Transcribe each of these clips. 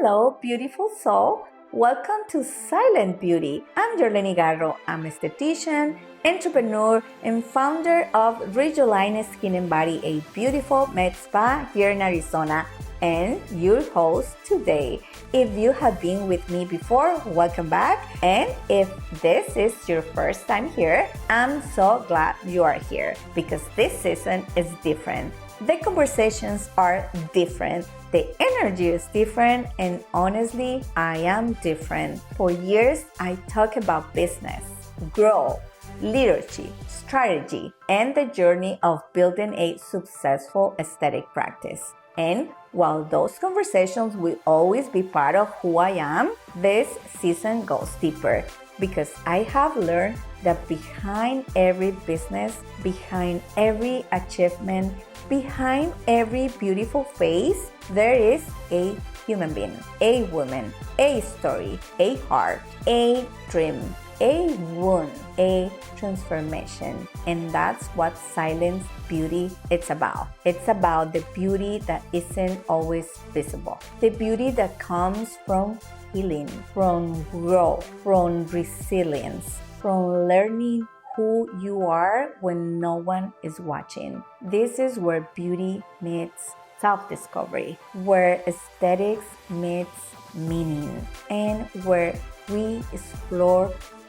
Hello, beautiful soul. Welcome to Silent Beauty. I'm Jorleni Garro. I'm a esthetician, entrepreneur, and founder of Rejuvenation Skin and Body, a beautiful med spa here in Arizona, and your host today. If you have been with me before, welcome back. And if this is your first time here, I'm so glad you are here because this season is different. The conversations are different. The energy is different, and honestly, I am different. For years, I talk about business, growth, leadership, strategy, and the journey of building a successful aesthetic practice. And while those conversations will always be part of who I am, this season goes deeper because I have learned that behind every business, behind every achievement, behind every beautiful face, there is a human being, a woman, a story, a heart, a dream, a wound, a transformation. And that's what silent beauty is about. It's about the beauty that isn't always visible. The beauty that comes from healing, from growth, from resilience, from learning who you are when no one is watching. This is where beauty meets self-discovery, where aesthetics meets meaning, and where we explore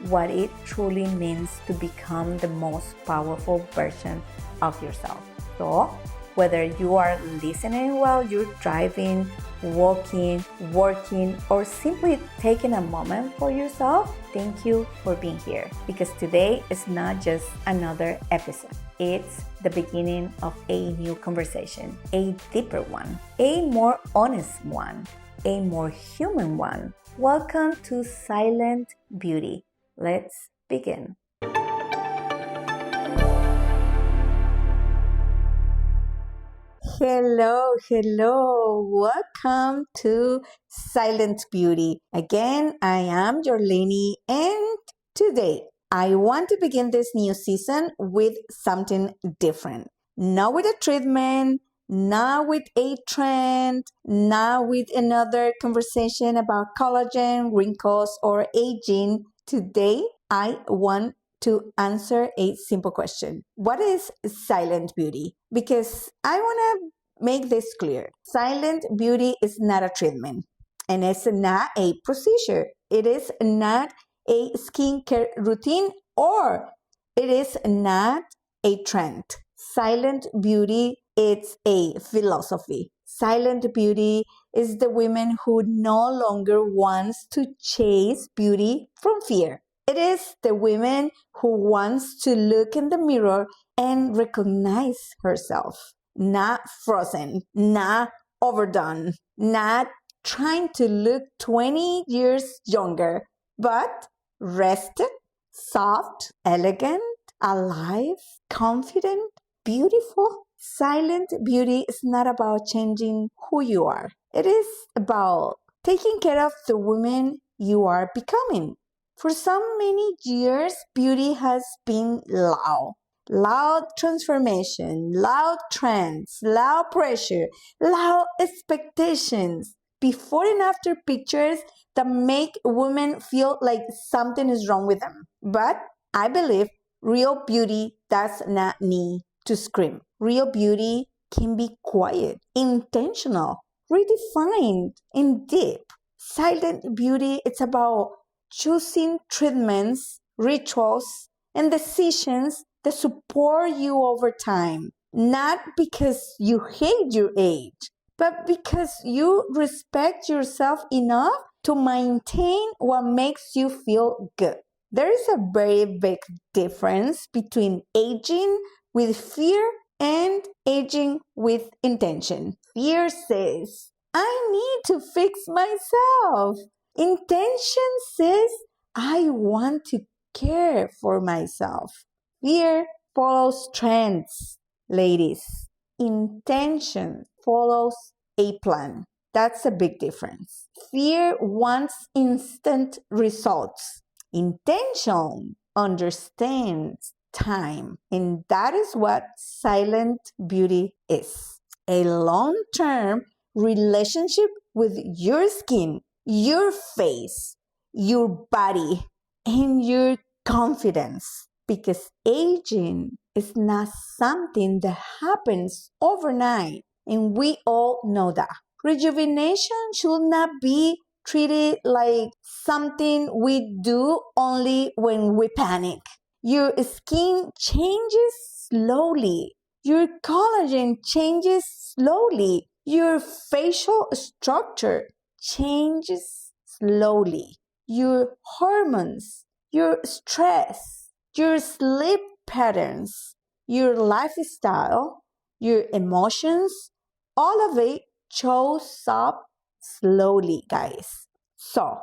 what it truly means to become the most powerful version of yourself. So, whether you are listening while you're driving, walking, working, or simply taking a moment for yourself, thank you for being here. Because today is not just another episode. It's the beginning of a new conversation, a deeper one, a more honest one, a more human one. Welcome to Silent Beauty. Let's begin. Hello. Welcome to Silent Beauty. Again, I am Jorleni, and today I want to begin this new season with something different. Not with a treatment, not with a trend, not with another conversation about collagen, wrinkles, or aging. Today, I want to answer a simple question. What is silent beauty? Because I want to make this clear. Silent beauty is not a treatment, and it's not a procedure. It is not a skincare routine, or it is not a trend. Silent beauty, it's a philosophy. Silent beauty is the woman who no longer wants to chase beauty from fear. It is the woman who wants to look in the mirror and recognize herself, not frozen, not overdone, not trying to look 20 years younger, but rested, soft, elegant, alive, confident, beautiful. Silent beauty is not about changing who you are. It is about taking care of the woman you are becoming. For so many years, beauty has been loud. Loud transformation, loud trends, loud pressure, loud expectations, before and after pictures that make women feel like something is wrong with them. But I believe real beauty does not need to scream. Real beauty can be quiet, intentional, redefined, and deep. Silent beauty, it's about choosing treatments, rituals, and decisions that support you over time. Not because you hate your age, but because you respect yourself enough to maintain what makes you feel good. There is a very big difference between aging with fear and aging with intention. Fear says, I need to fix myself. Intention says, I want to care for myself. Fear follows trends, ladies. Intention follows a plan. That's a big difference. Fear wants instant results. Intention understands time. And that is what silent beauty is. A long-term relationship with your skin, your face, your body, and your confidence. Because aging is not something that happens overnight, and we all know that. Rejuvenation should not be treated like something we do only when we panic. Your skin changes slowly. Your collagen changes slowly. Your facial structure changes slowly. Your hormones, your stress, your sleep patterns, your lifestyle, your emotions, all of it shows up slowly, guys. So,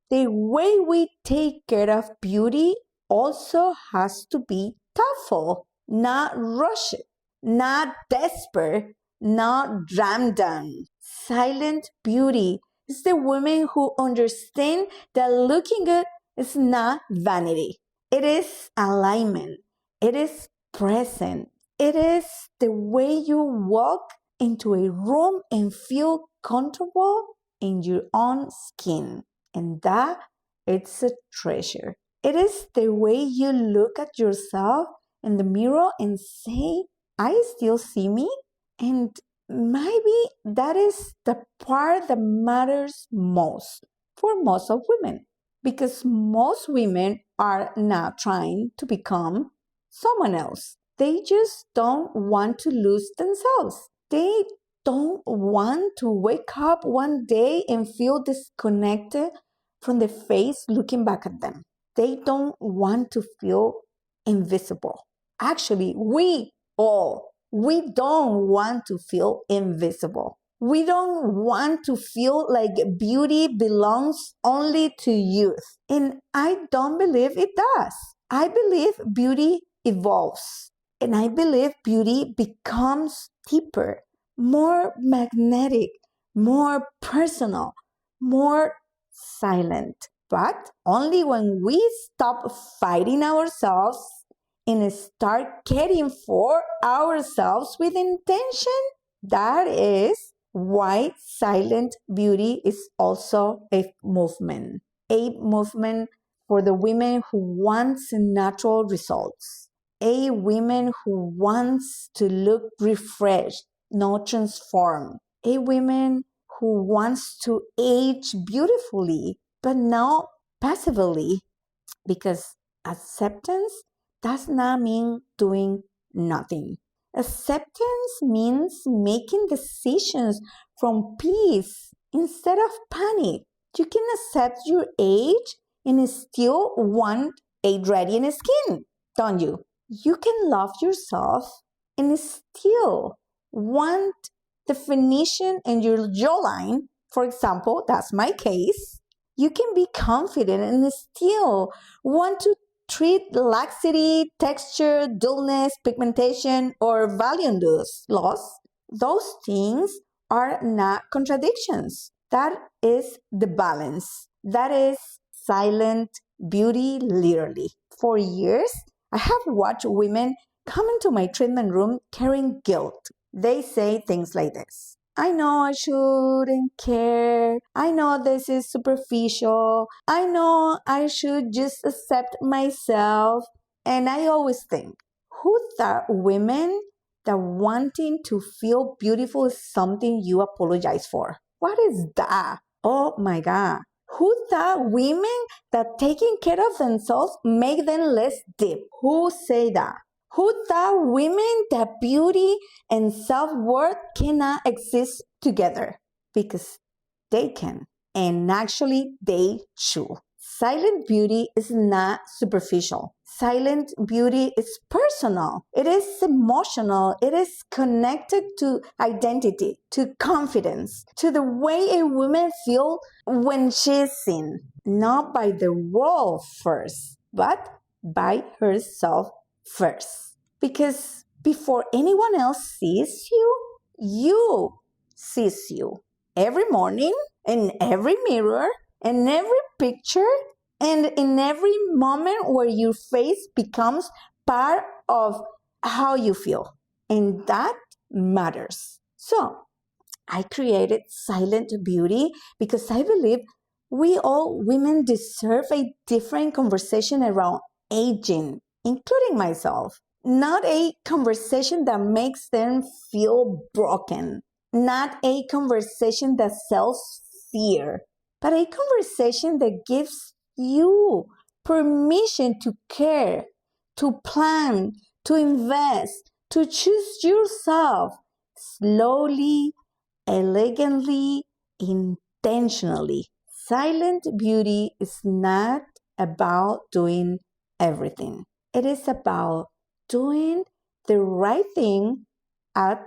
the way we take care of beauty also has to be thoughtful, not rushed, not desperate, not random. Silent beauty is the woman who understands that looking good is not vanity. It is alignment. It is present. It is the way you walk into a room and feel comfortable in your own skin. And that it's a treasure. It is the way you look at yourself in the mirror and say, I still see me. And maybe that is the part that matters most for most of women. Because most women are not trying to become someone else. They just don't want to lose themselves. They don't want to wake up one day and feel disconnected from the face looking back at them. They don't want to feel invisible. Actually, we don't want to feel invisible. We don't want to feel like beauty belongs only to youth. And I don't believe it does. I believe beauty evolves. And I believe beauty becomes deeper, more magnetic, more personal, more silent. But only when we stop fighting ourselves and start caring for ourselves with intention. That is why silent beauty is also a movement for the women who wants natural results, a woman who wants to look refreshed, not transformed, a woman who wants to age beautifully, but not passively, because acceptance does not mean doing nothing. Acceptance means making decisions from peace instead of panic. You can accept your age and still want age ready skin, don't you? You can love yourself and still want definition in your jawline. For example, that's my case. You can be confident and still want to treat laxity, texture, dullness, pigmentation, or volume loss. Those things are not contradictions. That is the balance. That is silent beauty, literally. For years, I have watched women come into my treatment room carrying guilt. They say things like this: I know I shouldn't care. I know this is superficial. I know I should just accept myself. And I always think, who thought women that wanting to feel beautiful is something you apologize for? What is that? Oh my God. Who thought women that taking care of themselves make them less deep? Who say that? Who thought women that beauty and self-worth cannot exist together? Because they can. And actually, they should. Silent beauty is not superficial. Silent beauty is personal. It is emotional. It is connected to identity, to confidence, to the way a woman feels when she's seen. Not by the world first, but by herself first. Because before anyone else sees you, you sees you. Every morning, in every mirror, in every picture, and in every moment where your face becomes part of how you feel. And that matters. So, I created Silent Beauty because I believe we all women deserve a different conversation around aging, including myself. Not a conversation that makes them feel broken, not a conversation that sells fear, but a conversation that gives you permission to care, to plan, to invest, to choose yourself slowly, elegantly, intentionally. Silent beauty is not about doing everything. It is about doing the right thing at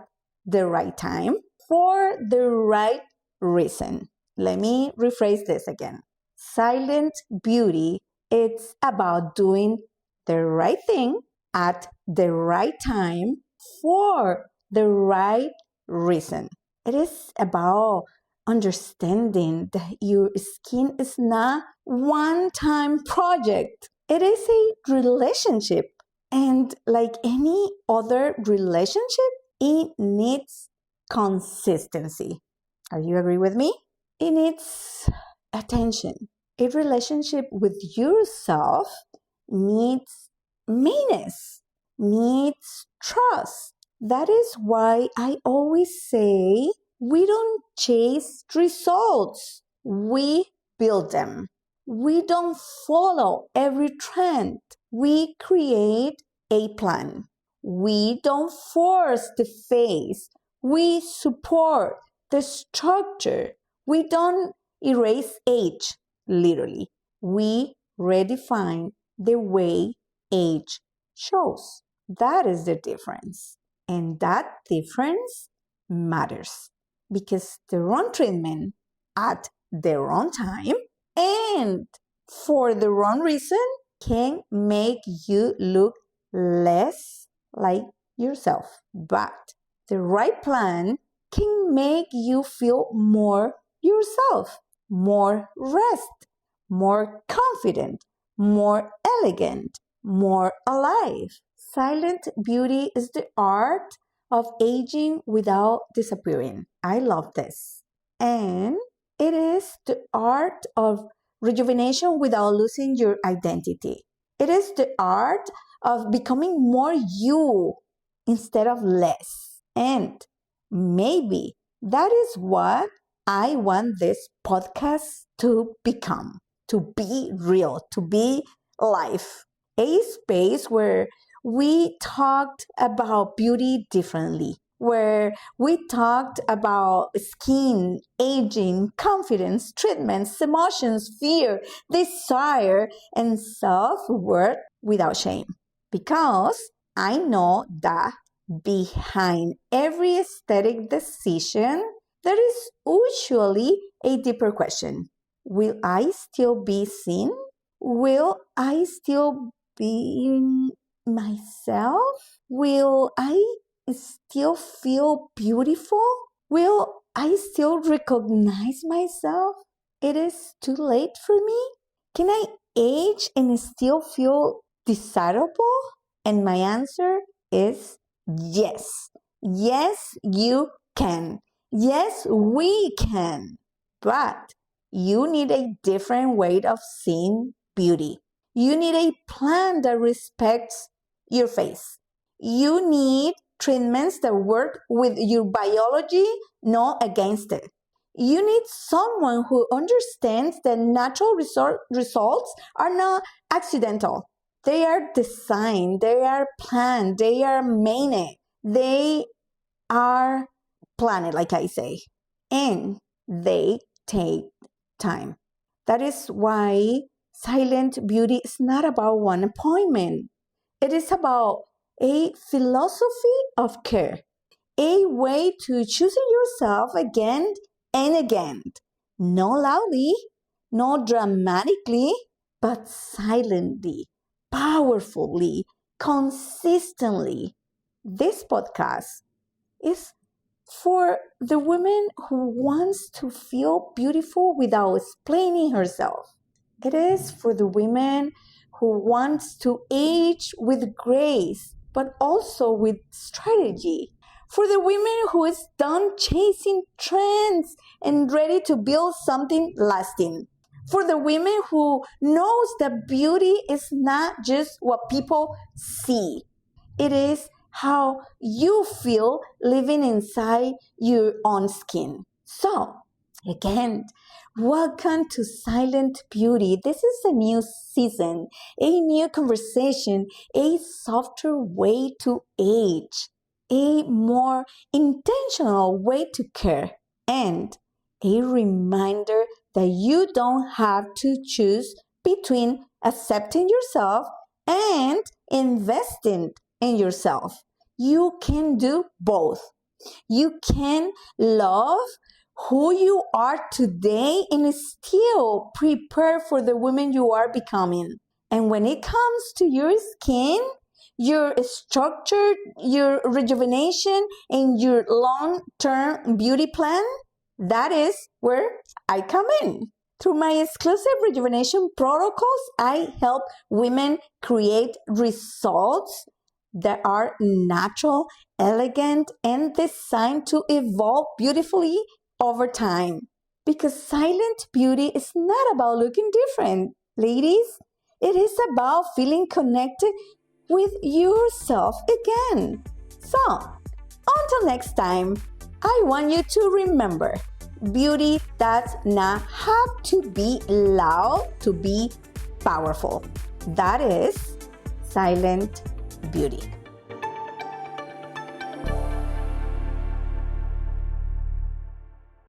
the right time for the right reason. Let me rephrase this again. Silent beauty, it's about doing the right thing at the right time for the right reason. It is about understanding that your skin is not one time project. It is a relationship. And like any other relationship, it needs consistency. Are you agree with me? It needs attention. A relationship with yourself needs maintenance, needs trust. That is why I always say we don't chase results, we build them. We don't follow every trend, we create a plan. We don't force the face, we support the structure. We don't erase age, literally. We redefine the way age shows. That is the difference. And that difference matters because the wrong treatment at the wrong time and for the wrong reason can make you look less like yourself. But the right plan can make you feel more yourself, more rest, more confident, more elegant, more alive. Silent beauty is the art of aging without disappearing. I love this. And it is the art of rejuvenation without losing your identity. It is the art of becoming more you instead of less. And maybe that is what I want this podcast to become, to be real, to be life. A space where we talked about beauty differently, where we talked about skin, aging, confidence, treatments, emotions, fear, desire, and self worth without shame. Because I know that behind every aesthetic decision, there is usually a deeper question. Will I still be seen? Will I still be myself? Will I still feel beautiful? Will I still recognize myself? It is too late for me? Can I age and still feel desirable? And my answer is yes. Yes, you can. Yes, we can. But you need a different way of seeing beauty. You need a plan that respects your face. You need treatments that work with your biology, not against it. You need someone who understands that natural results are not accidental. They are designed, they are planned, they are made, they are planned, like I say, and they take time. That is why silent beauty is not about one appointment. It is about a philosophy of care, a way to choosing yourself again and again. Not loudly, not dramatically, but silently, powerfully, consistently. This podcast is for the woman who wants to feel beautiful without explaining herself. It is for the women who wants to age with grace, but also with strategy. For the women who is done chasing trends and ready to build something lasting. For the women who knows that beauty is not just what people see. It is how you feel living inside your own skin. So, again, welcome to Silent Beauty. This is a new season, a new conversation, a softer way to age, a more intentional way to care, and a reminder that you don't have to choose between accepting yourself and investing in yourself. You can do both. You can love who you are today and still prepare for the woman you are becoming. And when it comes to your skin, your structure, your rejuvenation, and your long-term beauty plan, that is where I come in. Through my exclusive rejuvenation protocols, I help women create results that are natural, elegant, and designed to evolve beautifully over time. Because silent beauty is not about looking different, ladies. It is about feeling connected with yourself again. So, until next time, I want you to remember, beauty does not have to be loud to be powerful. That is silent beauty.